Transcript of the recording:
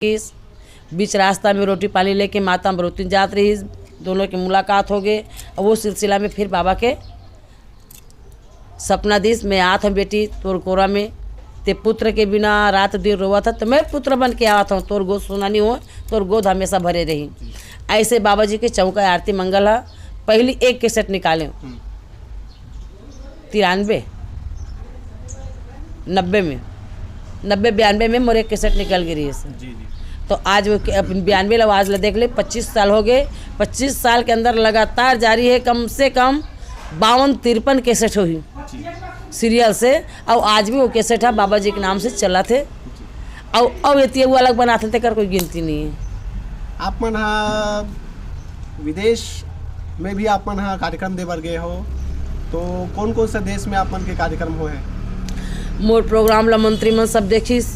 इस बीच रास्ता में रोटी पानी लेके माता अमृतिन जात रही, दोनों की मुलाकात हो गई। और वो सिलसिला में फिर बाबा के सपना दिस मैं आत हूँ बेटी तोर कोरा में, ते पुत्र के बिना रात दिन रोवा था तो मैं पुत्र बन के आवा था, तोर गोद सुनानी हो, तोर गोद हमेशा भरे रही। ऐसे बाबा जी के चौका आरती मंगल है। पहली एक कैसेट निकाले 93 90 में 92 में मोर एक कैसेट निकल गई है। तो आज वो 92 आज देख ले 25 साल हो गए। 25 साल के अंदर लगातार जारी है, कम से कम 52-53 कैसेट हुई सीरियल से। और आज भी वो कैसेट है बाबा जी के नाम से चला थे। और ये वो अलग बनाते थे कर कोई गिनती नहीं है। आप मन विदेश में भी आप मन कार्यक्रम दे बर गए हो, तो कौन कौन सा देश में आप मन के कार्यक्रम हो है? मोर प्रोग्राम ला मंत्री मन सब देखिस।